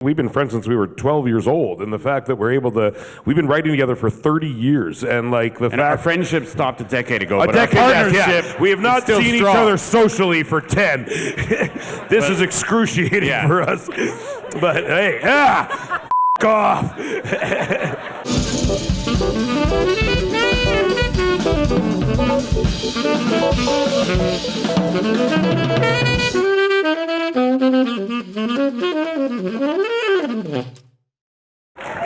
We've been friends since we were 12 years old, and the fact that we've been writing together for 30 years, and our friendship stopped a decade ago, but our partnership, we have not seen each other socially for 10. This is excruciating for us. But hey, f*** off.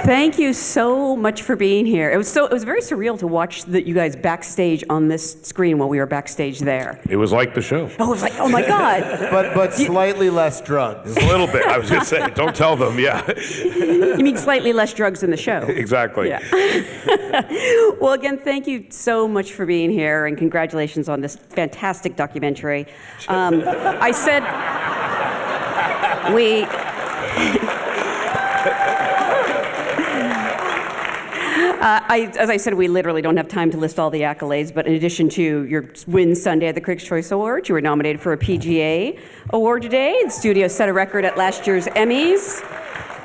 Thank you so much for being here. It was very surreal to watch you guys backstage on this screen while we were backstage there. It was like the show. Oh, it was like, oh my God. But slightly less drugs. A little bit. I was just saying, don't tell them, yeah. You mean slightly less drugs in the show? Exactly. Yeah. Well, again, thank you so much for being here, and congratulations on this fantastic documentary. I said we... as I said, we literally don't have time to list all the accolades, but in addition to your win Sunday at the Critics' Choice Awards, you were nominated for a PGA Award today. The studio set a record at last year's Emmys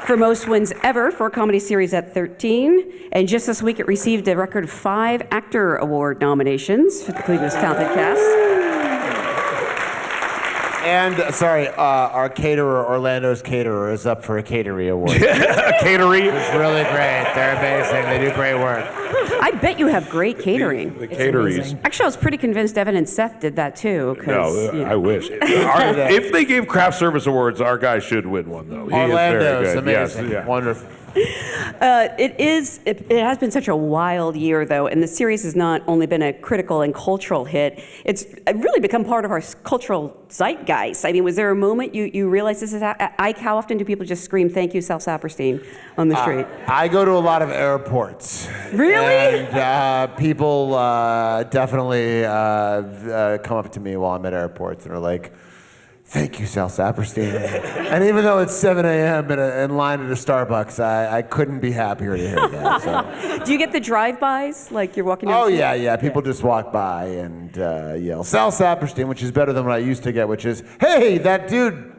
for most wins ever for a comedy series at 13. And just this week, it received a record of 5 Actor Award nominations for the Cleveland's talented cast. And, our caterer, Orlando's caterer, is up for a catery award. A catery? It's really great. They're amazing. They do great work. I bet you have great catering. The cateries. Actually, I was pretty convinced Evan and Seth did that too. No, I wish. If they gave craft service awards, our guy should win one, though. Orlando's amazing. Yes, yeah. Wonderful. It has been such a wild year, though, and the series has not only been a critical and cultural hit, it's really become part of our cultural zeitgeist. I mean, was there a moment you realized this is how often do people just scream, "Thank you, Sal Saperstein," on the street? I go to a lot of airports. Really? And people definitely come up to me while I'm at airports and are like, "Thank you, Sal Saperstein." And even though it's 7 a.m. in line at a Starbucks, I couldn't be happier to hear that. So. Do you get the drive-bys, like you're walking down Oh, the street? yeah. People just walk by and yell, "Sal Saperstein," which is better than what I used to get, which is, "Hey, that dude."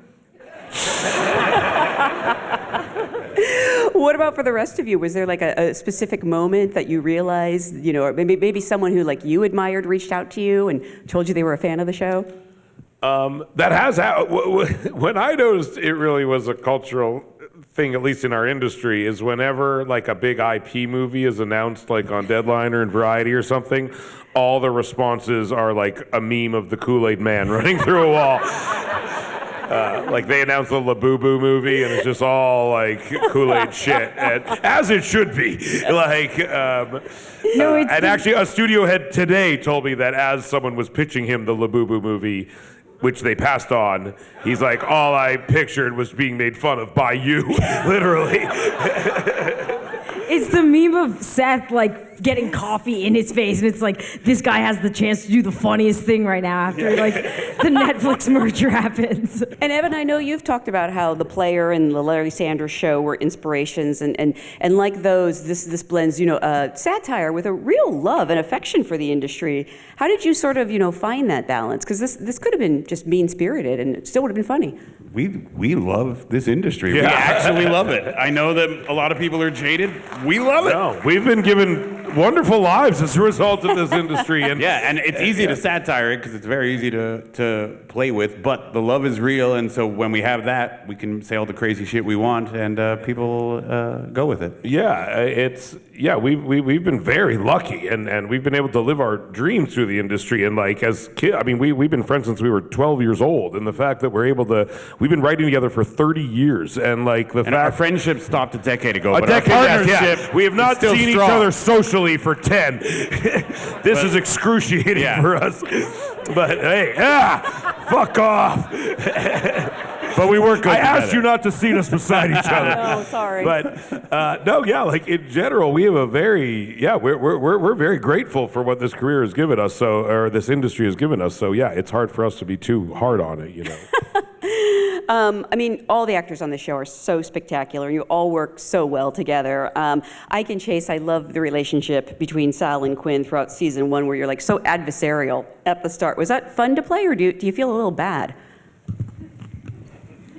What about for the rest of you? Was there like a specific moment that you realized, or maybe someone who like you admired reached out to you and told you they were a fan of the show? That has when I noticed it really was a cultural thing, at least in our industry, is whenever like a big IP movie is announced, like on Deadline or in Variety or something, all the responses are like a meme of the Kool-Aid man running through a wall. Like they announced the Labubu movie, and it's just all like Kool-Aid shit, as it should be. And actually, a studio head today told me that as someone was pitching him the Labubu movie, which they passed on, he's like, all I pictured was being made fun of by you, literally. It's the meme of Seth, like, getting coffee in his face, and it's like, this guy has the chance to do the funniest thing right now after, like, the Netflix merger happens. And Evan, I know you've talked about how The Player and the Larry Sanders Show were inspirations, and like those, this blends, satire with a real love and affection for the industry. How did you sort of, find that balance? Because this could have been just mean-spirited, and it still would have been funny. We love this industry. Yeah. We actually love it. I know that a lot of people are jaded. We love it. No, we've been given wonderful lives as a result of this industry. And and it's easy to satire it because it's very easy to play with, but the love is real, and so when we have that, we can say all the crazy shit we want, and people go with it. We've been very lucky, and we've been able to live our dreams through the industry. And like as kids, I mean, we've been friends since we were 12 years old, and the fact that we've been writing together for 30 years, and like our friendship stopped a decade ago, but our partnership, we have not seen each other socially for 10. This is excruciating for us. But hey, fuck off. But we were good. I asked you not to seat us beside each other. Oh, sorry. But like in general, we have a we're very grateful for what this career has given us, or this industry has given us. So yeah, it's hard for us to be too hard on it, I mean, all the actors on the show are so spectacular. You all work so well together. Ike and Chase, I love the relationship between Sal and Quinn throughout season 1, where you're like so adversarial at the start. Was that fun to play, or do you feel a little bad?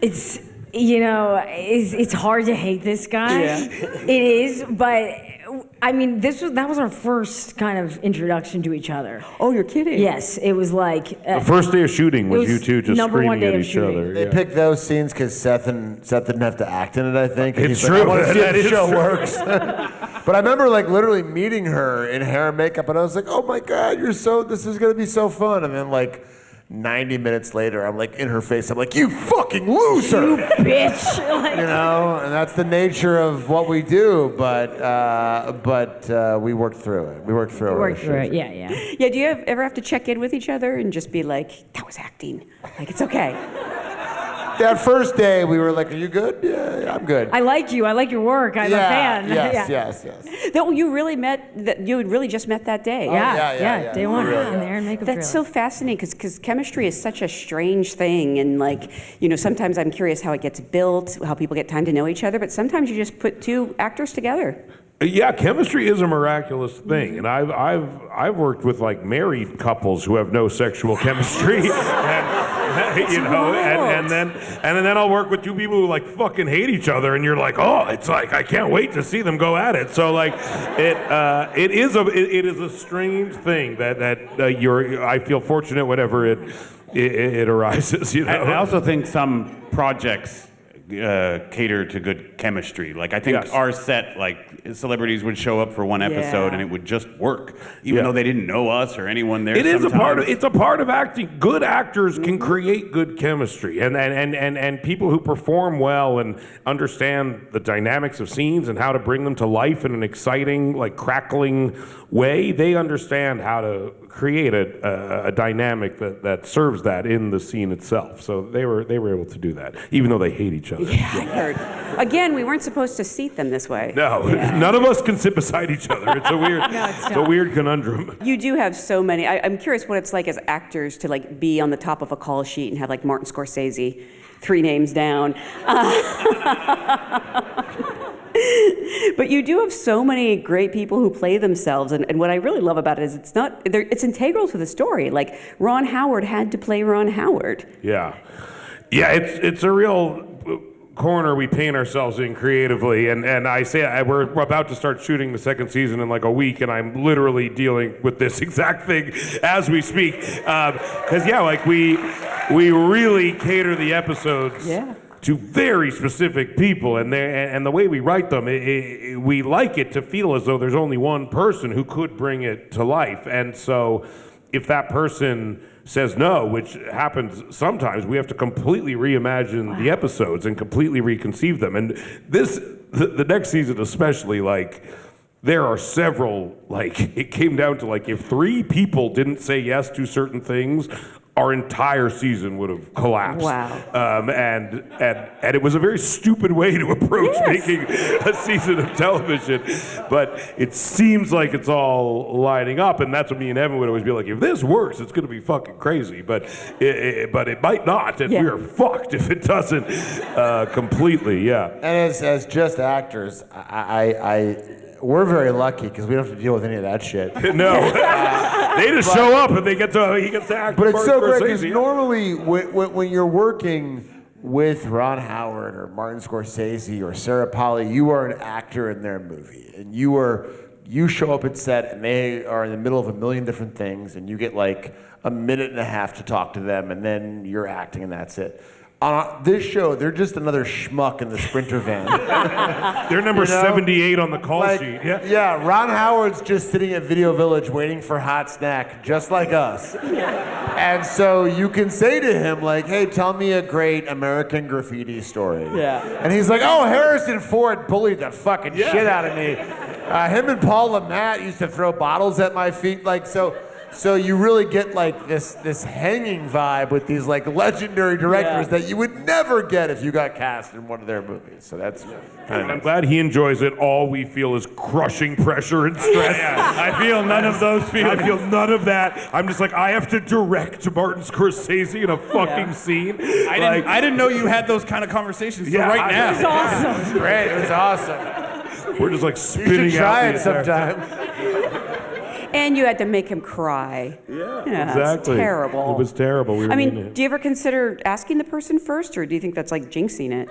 It's it's hard to hate this guy. Yeah. It is, but I mean, that was our first kind of introduction to each other. Oh, you're kidding? Yes, it was like The first day of shooting was, was you two just number one screaming day at of each shooting. other. They yeah. picked those scenes because Seth didn't have to act in it, I think. And It's he's like, true. I want to see That if the is show true. works. But I remember like literally meeting her in hair and makeup, and I was like, oh my God, this is going to be so fun. And then like 90 minutes later, I'm like in her face, I'm like, you fucking loser! bitch. Like, And that's the nature of what we do, but we worked through it. We worked through it. Yeah. Yeah, do you ever have to check in with each other and just be like, that was acting? Like, it's okay. That first day, we were like, are you good? Yeah, I'm good. I like you. I like your work. I'm a fan. Yes. That you really you had really just met that day. Yeah. Day one. Really. In there and makeup That's trailer. so fascinating because chemistry is such a strange thing. And like, sometimes I'm curious how it gets built, how people get time to know each other, but sometimes you just put two actors together. Yeah, chemistry is a miraculous thing, and I've worked with like married couples who have no sexual chemistry, and then I'll work with two people who like fucking hate each other, and you're like, oh, it's like I can't wait to see them go at it. So like, it is a strange thing that I feel fortunate whenever it arises. I also think some projects cater to good chemistry. Like I think Yes. our set, like celebrities would show up for one episode Yeah. and it would just work, even Yeah. though they didn't know us or anyone there. It is sometimes. it's a part of acting. Good actors can create good chemistry, and people who perform well and understand the dynamics of scenes and how to bring them to life in an exciting, like crackling way. They understand how to create a dynamic that serves that in the scene itself. So they were able to do that, even though they hate each other. Yeah, I heard. Again, we weren't supposed to seat them this way. No, none of us can sit beside each other. It's a weird, it's it's a weird conundrum. You do have so many. I'm curious what it's like as actors to like be on the top of a call sheet and have like Martin Scorsese, 3 names down. But you do have so many great people who play themselves, and what I really love about it is it's integral to the story. Like Ron Howard had to play Ron Howard. Yeah, it's a real corner we paint ourselves in creatively, and I say we're about to start shooting the second season in like a week, and I'm literally dealing with this exact thing as we speak. Because like we really cater the episodes. Yeah. To very specific people, and the way we write them, we like it to feel as though there's only one person who could bring it to life. And so, if that person says no, which happens sometimes, we have to completely reimagine the episodes and completely reconceive them. And the next season especially, like, there are several, like, it came down to like if 3 people didn't say yes to certain things, our entire season would have collapsed. Wow. And it was a very stupid way to approach making a season of television, but it seems like it's all lining up, and that's what me and Evan would always be like, if this works, it's going to be fucking crazy, but it might not, and we are fucked if it doesn't completely, And as just actors, we're very lucky because we don't have to deal with any of that shit. No. They just show up and he gets to act. But it's so great because Scorsese. normally when you're working with Ron Howard or Martin Scorsese or Sarah Polley, you are an actor in their movie, and you show up at set and they are in the middle of a million different things, and you get like a minute and a half to talk to them, and then you're acting, and that's it. On this show, they're just another schmuck in the Sprinter van. They're number 78 on the call sheet. Yeah, Ron Howard's just sitting at Video Village waiting for a hot snack, just like us. And so you can say to him, like, hey, tell me a great American graffiti story. Yeah. And he's like, oh, Harrison Ford bullied the fucking shit out of me. Him and Paul LaMatt used to throw bottles at my feet. Like, so you really get like this hanging vibe with these like legendary directors that you would never get if you got cast in one of their movies. So that's kind of I'm glad he enjoys it. All we feel is crushing pressure and stress. I feel none of those feelings. I feel none of that. I'm just like, I have to direct Martin Scorsese in a fucking scene. I didn't know you had those kind of conversations till right now. It's awesome. It's great. It's awesome. We're just like You spinning should try out it the entire- sometime. And you had to make him cry. Yeah, It's exactly. terrible. It was terrible. We were I mean mean, it. do you ever consider asking the person first, or do you think that's like jinxing it?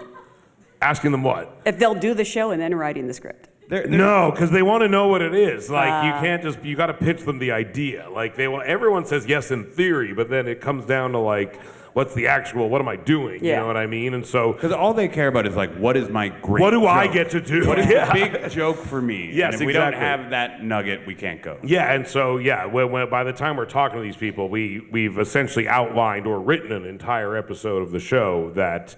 Asking them what? If they'll do the show and then writing the script. No, because they want to know what it is. Like you can't just you got to pitch them the idea. Like everyone says yes in theory, but then it comes down to like, what's the actual? What am I doing? You Yeah. know what I mean? And so, Because all they care about is like, what is my great what do I joke? get to do? What is Yeah. the big joke for me? Yes, and if we exactly. don't have that nugget, we can't go. Yeah, and so when by the time we're talking to these people, we've essentially outlined or written an entire episode of the show that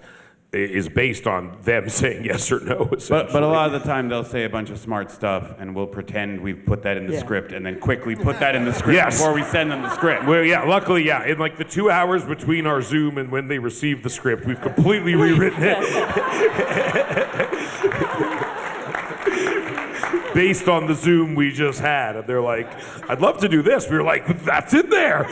is based on them saying yes or no. But a lot of the time they'll say a bunch of smart stuff, and we'll pretend we've put that in the script, and then quickly put that in the script Yes. before we send them the script. Well, yeah, luckily, yeah. In like the 2 hours between our Zoom and when they received the script, we've completely rewritten it. Based on the Zoom we just had. And they're like, I'd love to do this. We were like, that's in there.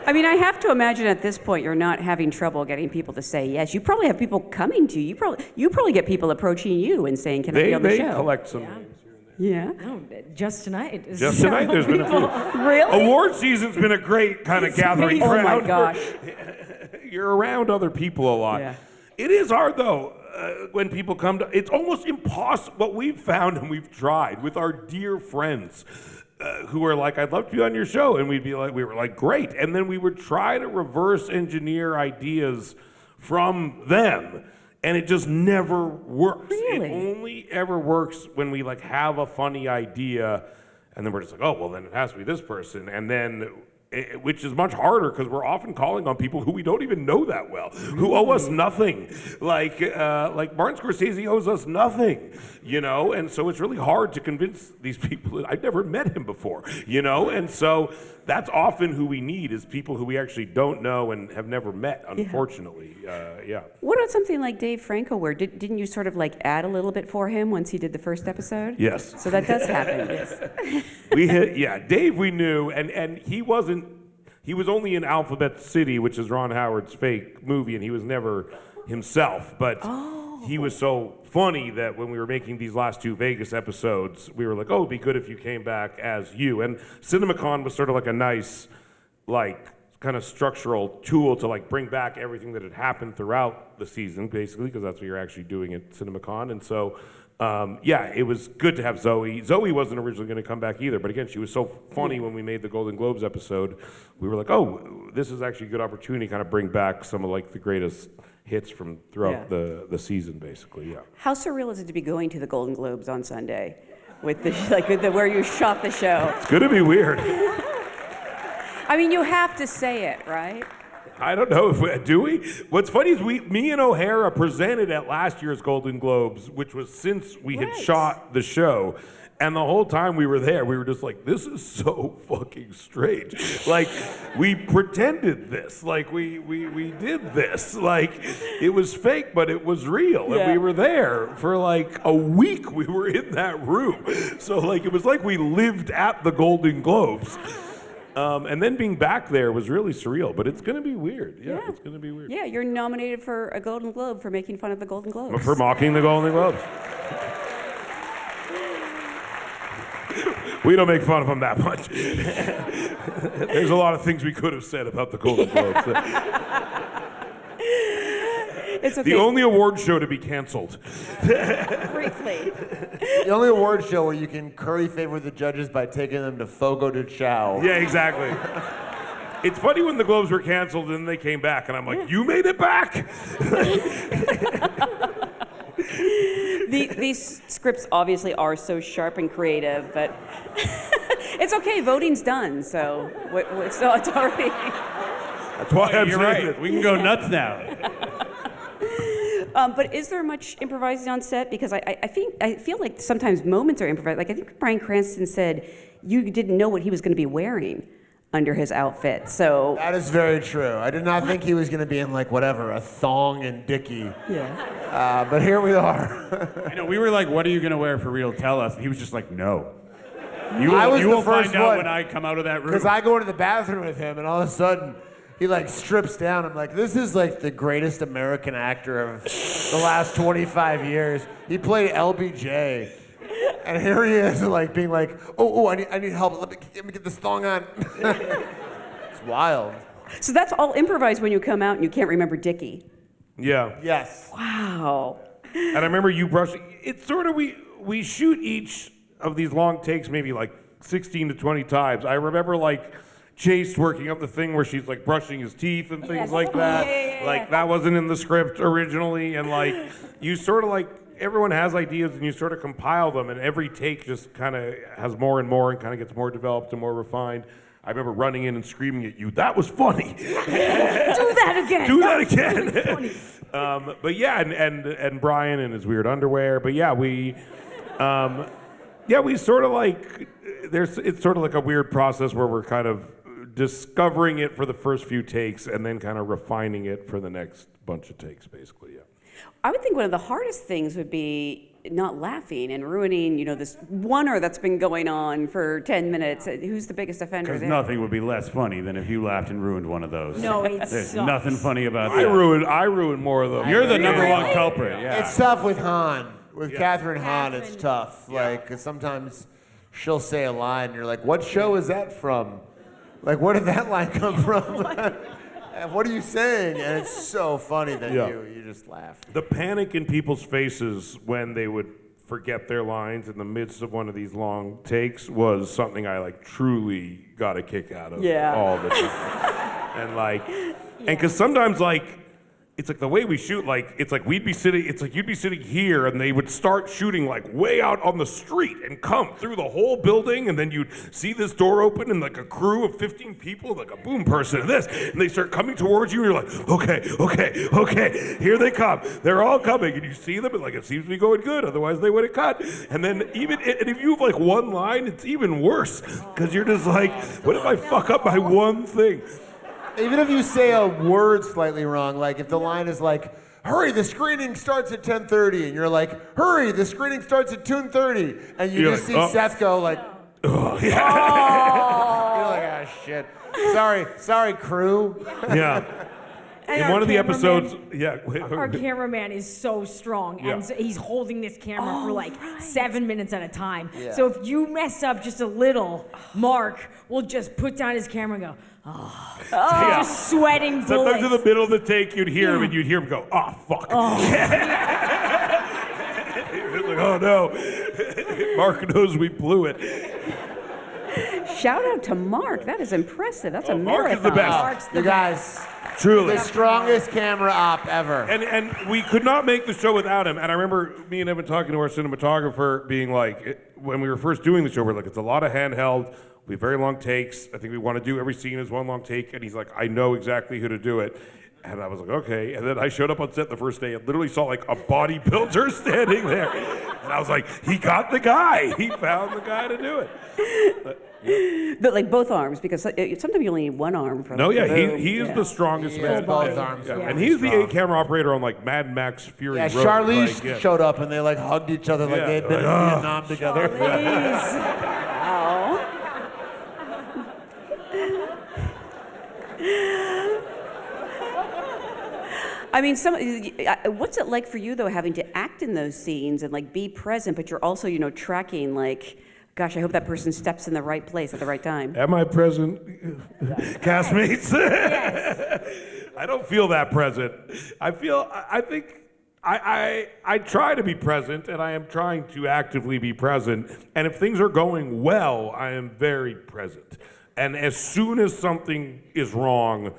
I mean, I have to imagine at this point you're not having trouble getting people to say yes. You probably have people coming to you. You probably get people approaching you and saying, "Can I be on the They show?" collect some names here and there. Yeah. No, just tonight. Just tonight, there's been a few. Really? Award season's been a great kind of gathering Oh ground. my gosh. You're around other people a lot. Yeah. It is hard though when people come to. It's almost impossible. What we've found and we've tried with our dear friends who are like, "I'd love to be on your show," and we were like, "Great," and then we would try to reverse engineer ideas from them. And it just never works. Really? It only ever works when we like have a funny idea, and then we're just like, oh, well, then it has to be this person, and then, which is much harder because we're often calling on people who we don't even know that well, who owe us nothing. Like Martin Scorsese owes us nothing, you know, and so it's really hard to convince these people that I've never met him before, you know, and so that's often who we need is people who we actually don't know and have never met, unfortunately. Yeah. What about something like Dave Franco, where didn't you sort of like add a little bit for him once he did the first episode? Yes. So that does happen. Yes. Dave we knew, and he was only in Alphabet City, which is Ron Howard's fake movie, and he was never himself, but he was so funny that when we were making these last two Vegas episodes, we were like, oh, it'd be good if you came back as you, and CinemaCon was sort of like a nice, like, kind of structural tool to like bring back everything that had happened throughout the season, basically, because that's what you're actually doing at CinemaCon, and so it was good to have Zoe. Zoe wasn't originally going to come back either, but again, she was so funny when we made the Golden Globes episode. We were like, oh, this is actually a good opportunity to kind of bring back some of like the greatest hits from throughout the season, basically. Yeah. How surreal is it to be going to the Golden Globes on Sunday, with the where you shot the show? It's going to be weird. I mean, you have to say it, right? I don't know if do we? What's funny is me and O'Hara presented at last year's Golden Globes, which was since we had shot the show. And the whole time we were there, we were just like, this is so fucking strange. Like, we pretended this. Like, we did this. Like, it was fake, but it was real. And we were there for like a week. We were in that room. So, like, it was like we lived at the Golden Globes. And then being back there was really surreal, but it's going to be weird. Yeah, it's going to be weird. Yeah, you're nominated for a Golden Globe for making fun of the Golden Globes. For mocking the Golden Globes. We don't make fun of them that much. There's a lot of things we could have said about the Golden Globes. It's okay. The only award show to be canceled. Briefly. The only award show where you can curry favor the judges by taking them to Fogo de Chao. Yeah, exactly. It's funny when the Globes were canceled and then they came back, and I'm like, you made it back? These scripts obviously are so sharp and creative, but it's okay. Voting's done, so it's already. That's why I'm You're saying right. it. We can go nuts now. But is there much improvising on set? Because I feel like sometimes moments are improvised. Like I think Bryan Cranston said you didn't know what he was going to be wearing under his outfit. So That is very true. I did not think he was going to be in like whatever, a thong and dickie. yeah. But here we are. I know, we were like, what are you going to wear for real? Tell us. And he was just like, no. You I was will the first find out one. when I come out of that room. Because I go into the bathroom with him, and all of a sudden, he like strips down. I'm like, this is like the greatest American actor of the last 25 years. He played LBJ. And here he is, like being like, oh, I need help. Let me get this thong on. It's wild. So that's all improvised when you come out and you can't remember Dickie. Yeah. Yes. Wow. And I remember you brushing. It's sort of we shoot each of these long takes maybe like 16 to 20 times. I remember like Chase working up the thing where she's like brushing his teeth and things like that. Like that wasn't in the script originally, and like you sort of like everyone has ideas and you sort of compile them, and every take just kind of has more and more and kind of gets more developed and more refined. I remember running in and screaming at you, "That was funny! Do that again. Do that again!" Really funny. But yeah, and Brian in his weird underwear. But yeah, we sort of like it's sort of like a weird process where we're kind of discovering it for the first few takes and then kind of refining it for the next bunch of takes, basically. Yeah. I would think one of the hardest things would be not laughing and ruining, this oneer that's been going on for 10 minutes. Who's the biggest offender Because there? nothing would be less funny than if you laughed and ruined one of those. No, it There's sucks. nothing funny about I that. ruined more of them. You're the number one culprit. Yeah. It's tough with Han. With Catherine Hahn, it's Catherine. tough. Like, 'cause sometimes she'll say a line, and you're like, what show is that from? Like, where did that line come from? And what are you saying? And it's so funny that you just laugh. The panic in people's faces when they would forget their lines in the midst of one of these long takes was something I like truly got a kick out of all the time. And like, and because sometimes like, it's like the way we shoot, like, it's like you'd be sitting here and they would start shooting like way out on the street and come through the whole building, and then you'd see this door open and like a crew of 15 people, like a boom person and this, and they start coming towards you and you're like, okay, here they come. They're all coming, and you see them and like it seems to be going good, otherwise they would have cut. And then and if you have like one line, it's even worse, because you're just like, what if I fuck up my one thing? Even if you say a word slightly wrong, like if the line is like, hurry, the screening starts at 10:30, and you're like, hurry, the screening starts at 2:30, and you You're just like, see Seth go like, Oh, yeah. you're like, ah, shit. Sorry, crew. Yeah. And In our one of the cameraman- episodes, Our cameraman is so strong, and so he's holding this camera for like 7 minutes at a time. Yeah. So if you mess up just a little, Mark will just put down his camera and go, just sweating bullets. Sometimes in the middle of the take, you'd hear him, and you'd hear him go, "Oh fuck!" It's like, "Oh no, Mark knows we blew it." Shout out to Mark. That is impressive. That's a Mark marathon. is the best. Mark's the You guys, Truly. the strongest camera op ever. And we could not make the show without him. And I remember me and Evan talking to our cinematographer, being like, when we were first doing the show, we're like, it's a lot of handheld. We have very long takes. I think we want to do every scene as one long take. And he's like, I know exactly who to do it. And I was like, okay. And then I showed up on set the first day and literally saw like a bodybuilder standing there. And I was like, he got the guy. He found the guy to do it. But like both arms, because sometimes you only need one arm. For No, yeah, boom. he is the strongest He man. has both Yeah. arms. Yeah. Yeah. And he's the Strong. 8-camera operator on like Mad Max Fury Yeah, Road. Charlize Like, yeah. showed up and they like hugged each other like Yeah, they'd been like, in Vietnam together. I mean, what's it like for you though, having to act in those scenes and like be present, but you're also, tracking like, gosh, I hope that person steps in the right place at the right time. Am I present, castmates? I don't feel that present. I think I try to be present, and I am trying to actively be present. And if things are going well, I am very present. And as soon as something is wrong,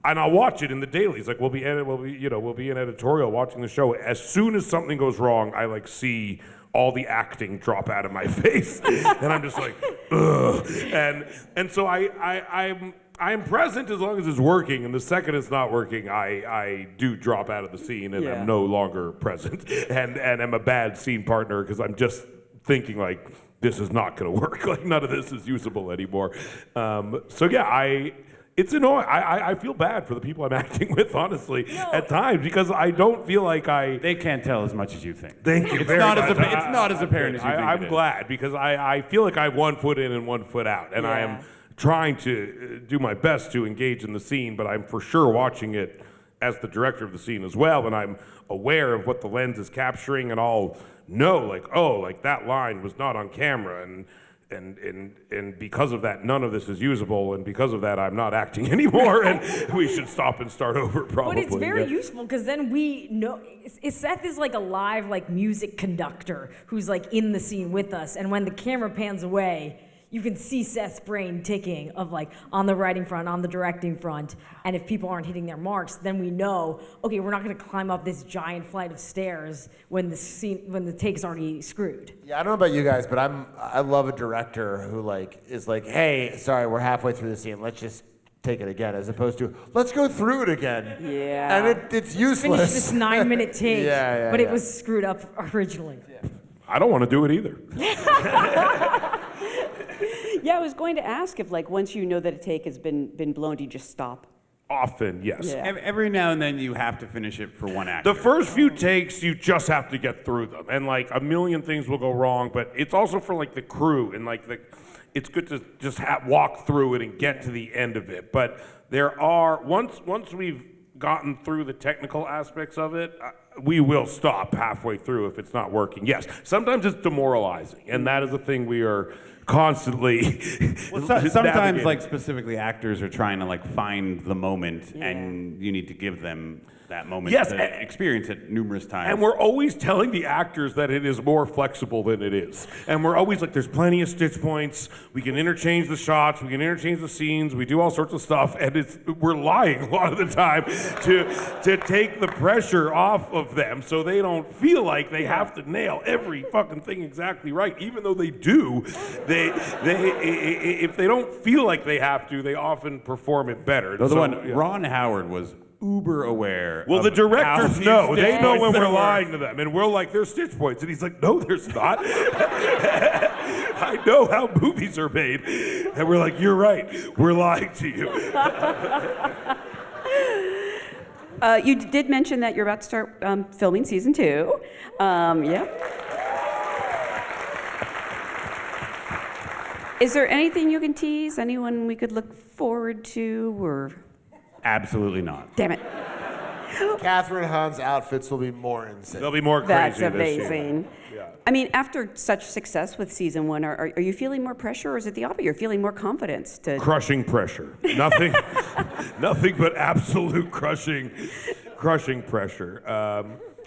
and I'll watch it in the dailies. Like we'll be in editorial watching the show. As soon as something goes wrong, I like see all the acting drop out of my face, and I'm just like, ugh. And so I'm present as long as it's working, and the second it's not working, I do drop out of the scene, and I'm no longer present, and I'm a bad scene partner because I'm just thinking like, this is not going to work. Like none of this is usable anymore. So yeah, it's annoying. I feel bad for the people I'm acting with, honestly, at times, because I don't feel like They can't tell as much as you think. Thank you It's very not much. as it's not as apparent as you think. I'm it is. glad, because I feel like I have one foot in and one foot out, and I am trying to do my best to engage in the scene, but I'm for sure watching it as the director of the scene as well, and I'm aware of what the lens is capturing, and I'll know, like, oh, like that line was not on camera, and because of that, none of this is usable, and because of that, I'm not acting anymore, and we should stop and start over, probably. But it's very Yeah. useful because then we know Seth is like a live like music conductor who's like in the scene with us, and when the camera pans away, you can see Seth's brain ticking of like on the writing front, on the directing front, and if people aren't hitting their marks, then we know, okay, we're not going to climb up this giant flight of stairs when the take's already screwed. Yeah, I don't know about you guys, but I love a director who like is like, hey, sorry, we're halfway through the scene. Let's just take it again, as opposed to let's go through it again. Yeah. And it's useless. Finish this 9-minute take, but it yeah. was screwed up originally. I don't want to do it either. Yeah, I was going to ask if, like, once you know that a take has been blown, do you just stop? Often, yes. Yeah. Every now and then you have to finish it for one actor. The first few takes, you just have to get through them, and like a million things will go wrong. But it's also for like the crew, and like it's good to just walk through it and get to the end of it. But there are once we've gotten through the technical aspects of it, we will stop halfway through if it's not working. Yes, sometimes it's demoralizing, and that is a thing we are constantly. Sometimes, navigating. like specifically, actors are trying to like find the moment, and you need to give them that moment Yes, to experience it numerous times. And we're always telling the actors that it is more flexible than it is. And we're always like, there's plenty of stitch points. We can interchange the shots. We can interchange the scenes. We do all sorts of stuff. And we're lying a lot of the time to take the pressure off of them so they don't feel like they have to nail every fucking thing exactly right. Even though they do, if they don't feel like they have to, they often perform it better. The one, Ron Howard was uber aware. Well, of the directors how few know. stitch They know points when there we're were. lying to them. And we're like, there's stitch points. And he's like, no, there's not. I know how movies are made. And we're like, you're right. We're lying to you. You did mention that you're about to start filming season 2. Yeah. Is there anything you can tease? Anyone we could look forward to? Or Absolutely not. damn it, Catherine Hahn's outfits will be more insane. They'll be more crazy that's this amazing. Yeah. I mean, after such success with season 1, are you feeling more pressure, or is it the opposite? You're feeling more confidence to? Crushing pressure. Nothing but absolute crushing pressure.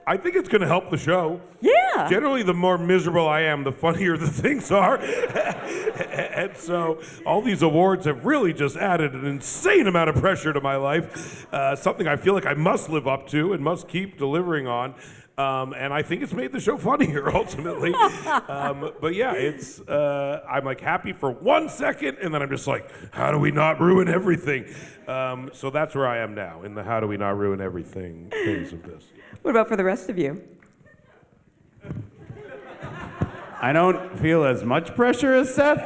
I think it's going to help the show. Yeah. Generally, the more miserable I am, the funnier the things are. And so all these awards have really just added an insane amount of pressure to my life, something I feel like I must live up to and must keep delivering on. And I think it's made the show funnier ultimately. But yeah, it's I'm like happy for 1 second, and then I'm just like, how do we not ruin everything? So that's where I am now, in the how do we not ruin everything phase of this. What about for the rest of you? I don't feel as much pressure as Seth,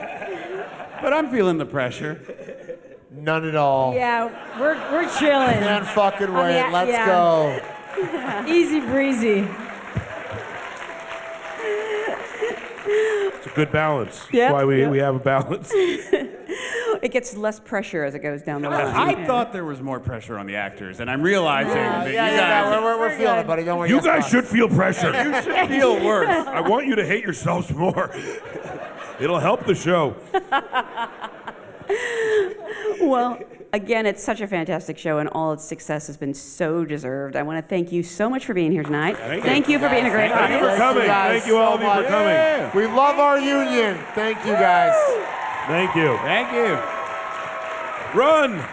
but I'm feeling the pressure. None at all. Yeah, we're chilling. Can't fucking On the wait. act- Let's yeah. go. Easy breezy. It's a good balance. Yep, That's why we yep. have a balance. It gets less pressure as it goes down the line. I thought there was more pressure on the actors, and I'm realizing that Yeah, you guys we're feeling it, buddy. Don't worry. You yes, guys boss. should feel pressure. you should feel worse. I want you to hate yourselves more. It'll help the show. Well, again, it's such a fantastic show, and all its success has been so deserved. I want to thank you so much for being here tonight. Thank you for being a great Thank you for audience. coming. guys Thank you all of you so for much. coming. We love our union. Thank you guys. Thank you. Thank you. Run!